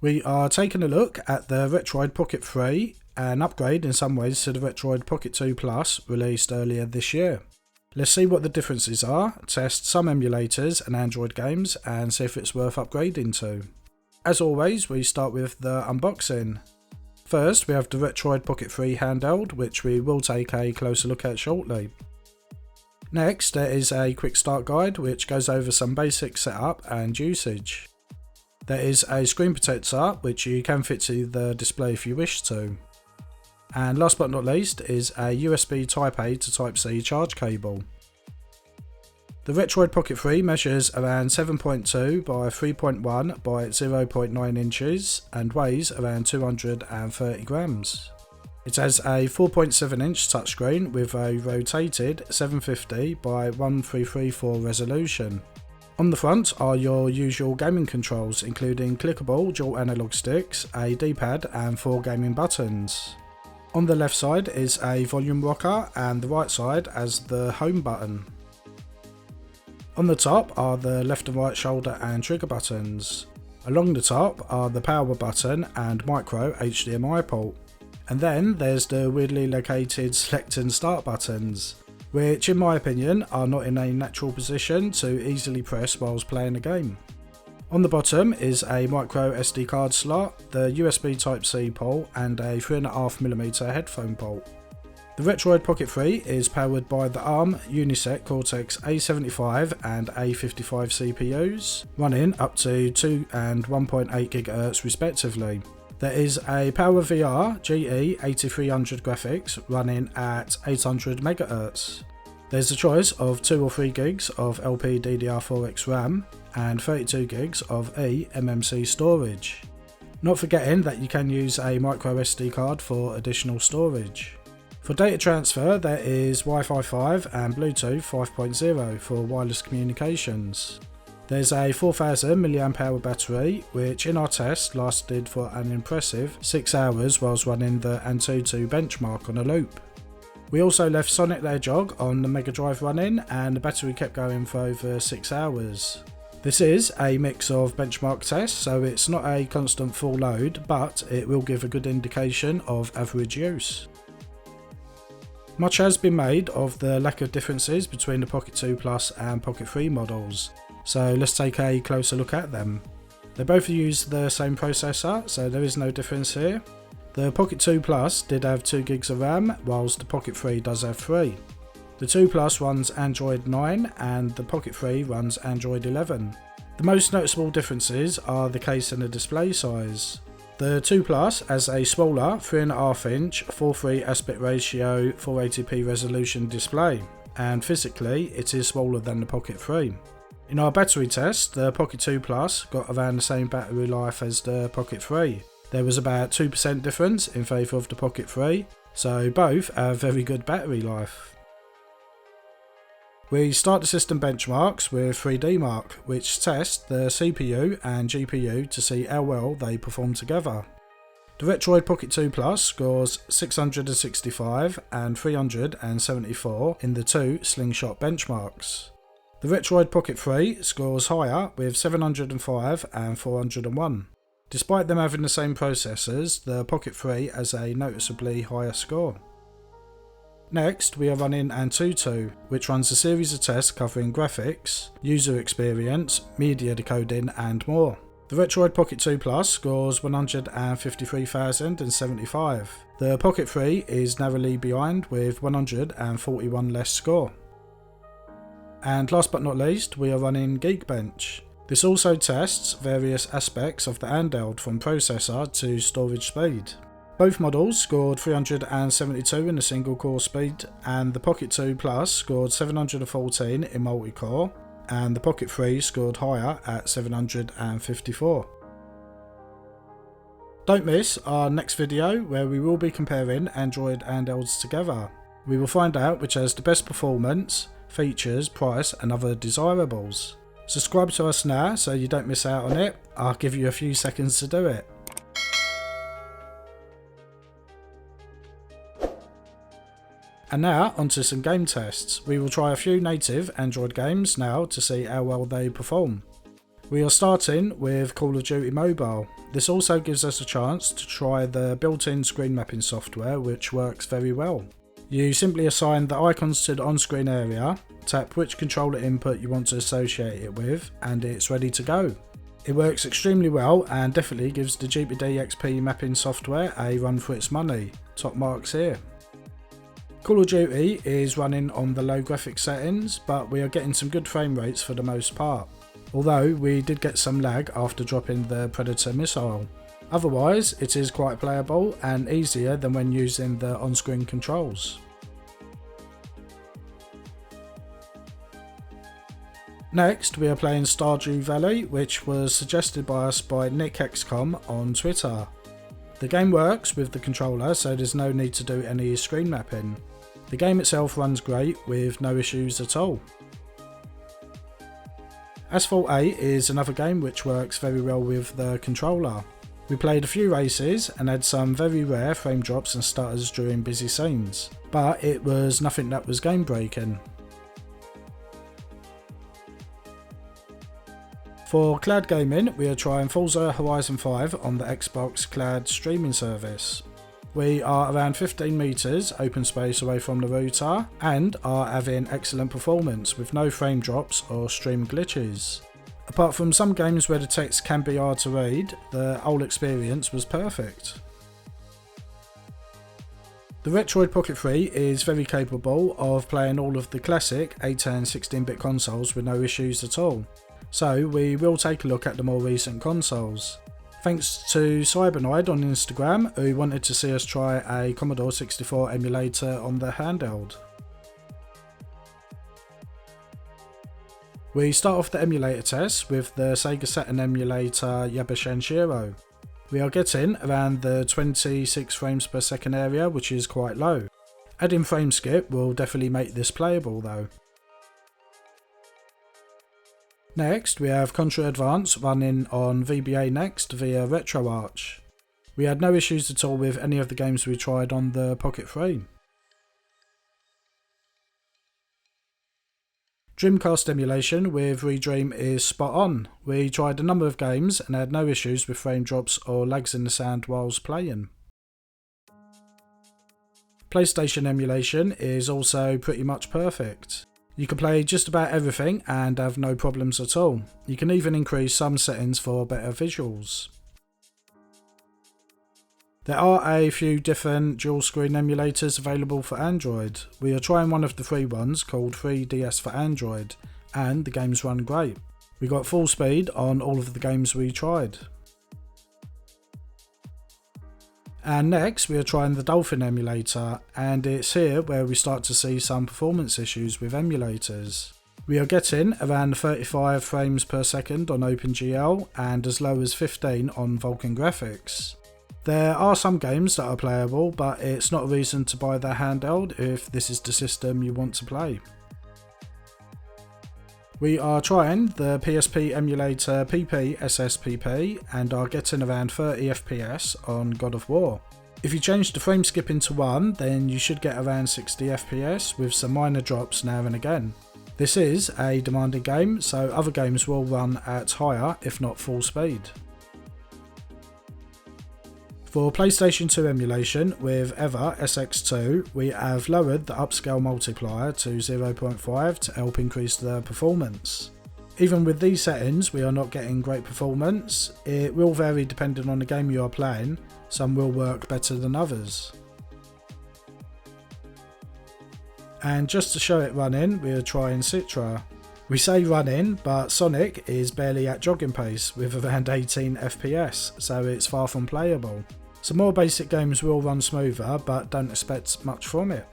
We are taking a look at the Retroid Pocket 3, an upgrade in some ways to the Retroid Pocket 2 Plus released earlier this year. Let's see what the differences are, test some emulators and Android games, and see if it's worth upgrading to. As always, we start with the unboxing. First, we have the Retroid Pocket 3 handheld, which we will take a closer look at shortly. Next, there is a quick start guide which goes over some basic setup and usage. There is a screen protector which you can fit to the display if you wish to. And last but not least is a USB Type A to Type C charge cable. The Retroid Pocket 3 measures around 7.2 by 3.1 by 0.9 inches and weighs around 230 grams. It has a 4.7 inch touchscreen with a rotated 750 by 1334 resolution. On the front are your usual gaming controls, including clickable dual analog sticks, a D-pad and 4 gaming buttons. On the left side is a volume rocker and the right side as the home button. On the top are the left and right shoulder and trigger buttons. Along the top are the power button and micro HDMI port. And then there's the weirdly located select and start buttons, which in my opinion are not in a natural position to easily press whilst playing a game. On the bottom is a micro SD card slot, the USB Type C port and a 3.5mm headphone port. The Retroid Pocket 3 is powered by the ARM Unisoc Cortex A75 and A55 CPUs, running up to 2 and 1.8 GHz respectively. There is a PowerVR GE8300 graphics running at 800 MHz. There's a choice of 2 or 3 gigs of LPDDR4x RAM and 32 gigs of eMMC storage. Not forgetting that you can use a micro SD card for additional storage. For data transfer there is Wi-Fi 5 and Bluetooth 5.0 for wireless communications. There's a 4000 mAh battery, which in our test lasted for an impressive 6 hours whilst running the Antutu benchmark on a loop. We also left Sonic the Hedgehog on the Mega Drive running and the battery kept going for over 6 hours. This is a mix of benchmark tests, so it's not a constant full load, but it will give a good indication of average use. Much has been made of the lack of differences between the Pocket 2 Plus and Pocket 3 models. So let's take a closer look at them. They both use the same processor, so there is no difference here. The Pocket 2 Plus did have 2 gigs of RAM, whilst the Pocket 3 does have 3. The 2 Plus runs Android 9 and the Pocket 3 runs Android 11. The most noticeable differences are the case and the display size. The 2 Plus has a smaller 3.5 inch 4:3 aspect ratio 480p resolution display, and physically it is smaller than the Pocket 3. In our battery test, the Pocket 2 Plus got around the same battery life as the Pocket 3. There was about 2% difference in favour of the Pocket 3, so both have very good battery life. We start the system benchmarks with 3D Mark, which tests the CPU and GPU to see how well they perform together. The Retroid Pocket 2 Plus scores 665 and 374 in the two slingshot benchmarks. The Retroid Pocket 3 scores higher with 705 and 401. Despite them having the same processors, the Pocket 3 has a noticeably higher score. Next, we are running Antutu, which runs a series of tests covering graphics, user experience, media decoding and more. The Retroid Pocket 2 Plus scores 153,075. The Pocket 3 is narrowly behind with 141 less score. And last but not least, we are running Geekbench. This also tests various aspects of the handheld from processor to storage speed. Both models scored 372 in the single core speed, and the Pocket 2 Plus scored 714 in multi-core, and the Pocket 3 scored higher at 754. Don't miss our next video where we will be comparing Android handhelds together. We will find out which has the best performance, features, price and other desirables. Subscribe to us now so you don't miss out on it. I'll give you a few seconds to do it. And now onto some game tests. We will try a few native Android games now to see how well they perform. We are starting with Call of Duty Mobile. This also gives us a chance to try the built-in screen mapping software, which works very well. You simply assign the icons to the on-screen area, tap which controller input you want to associate it with, and it's ready to go. It works extremely well and definitely gives the GPD-XP mapping software a run for its money. Top marks here. Call of Duty is running on the low graphics settings, but we are getting some good frame rates for the most part. Although we did get some lag after dropping the Predator missile. Otherwise, it is quite playable and easier than when using the on-screen controls. Next, we are playing Stardew Valley, which was suggested by us by Nick XCOM on Twitter. The game works with the controller, so there's no need to do any screen mapping. The game itself runs great with no issues at all. Asphalt 8 is another game which works very well with the controller. We played a few races and had some very rare frame drops and stutters during busy scenes, but it was nothing that was game breaking. For cloud gaming, we are trying Forza Horizon 5 on the Xbox Cloud streaming service. We are around 15 meters open space away from the router and are having excellent performance with no frame drops or stream glitches. Apart from some games where the text can be hard to read, the whole experience was perfect. The Retroid Pocket 3 is very capable of playing all of the classic 8 and 16-bit consoles with no issues at all, so we will take a look at the more recent consoles. Thanks to Cybernoid on Instagram, who wanted to see us try a Commodore 64 emulator on the handheld. We start off the emulator test with the SEGA Saturn emulator Yabashanshiro. We are getting around the 26 frames per second area, which is quite low. Adding frame skip will definitely make this playable though. Next, we have Contra Advance running on VBA Next via RetroArch. We had no issues at all with any of the games we tried on the Pocket 3. Dreamcast emulation with Redream is spot on. We tried a number of games and had no issues with frame drops or lags in the sound whilst playing. PlayStation emulation is also pretty much perfect. You can play just about everything and have no problems at all. You can even increase some settings for better visuals. There are a few different dual screen emulators available for Android. We are trying one of the free ones called 3DS for Android, and the games run great. We got full speed on all of the games we tried. And next we are trying the Dolphin emulator, and it's here where we start to see some performance issues with emulators. We are getting around 35 frames per second on OpenGL and as low as 15 on Vulkan Graphics. There are some games that are playable, but it's not a reason to buy the handheld if this is the system you want to play. We are trying the PSP emulator PPSSPP and are getting around 30 FPS on God of War. If you change the frame skipping to 1, then you should get around 60 FPS with some minor drops now and again. This is a demanding game, so other games will run at higher if not full speed. For PlayStation 2 emulation with EVA SX2, we have lowered the upscale multiplier to 0.5 to help increase the performance. Even with these settings, we are not getting great performance. It will vary depending on the game you are playing, some will work better than others. And just to show it running, we are trying Citra. We say running, but Sonic is barely at jogging pace with around 18 FPS, so it's far from playable. Some more basic games will run smoother, but don't expect much from it.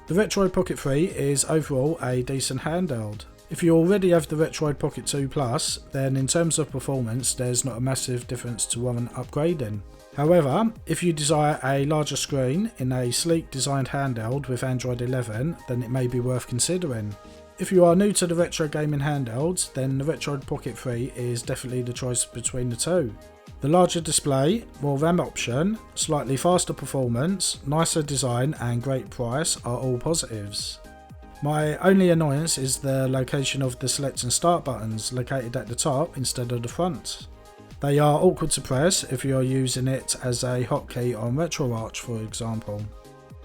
The Retroid Pocket 3 is overall a decent handheld. If you already have the Retroid Pocket 2 Plus, then in terms of performance there's not a massive difference to warrant upgrading. However, if you desire a larger screen in a sleek designed handheld with Android 11, then it may be worth considering. If you are new to the retro gaming handhelds, then the Retroid Pocket 3 is definitely the choice between the two. The larger display, more RAM option, slightly faster performance, nicer design and great price are all positives. My only annoyance is the location of the select and start buttons, located at the top instead of the front. They are awkward to press if you are using it as a hotkey on RetroArch, for example.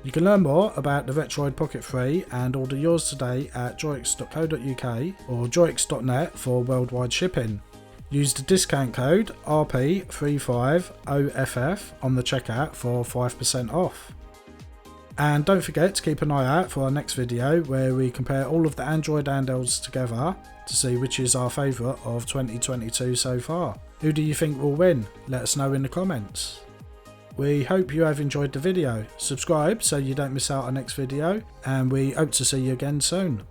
You can learn more about the Retroid Pocket 3 and order yours today at DroiX.co.uk or DroiX.net for worldwide shipping. Use the discount code RP350FF on the checkout for 5% off. And don't forget to keep an eye out for our next video where we compare all of the Android handhelds together to see which is our favourite of 2022 so far. Who do you think will win? Let us know in the comments. We hope you have enjoyed the video. Subscribe so you don't miss out our next video, and we hope to see you again soon.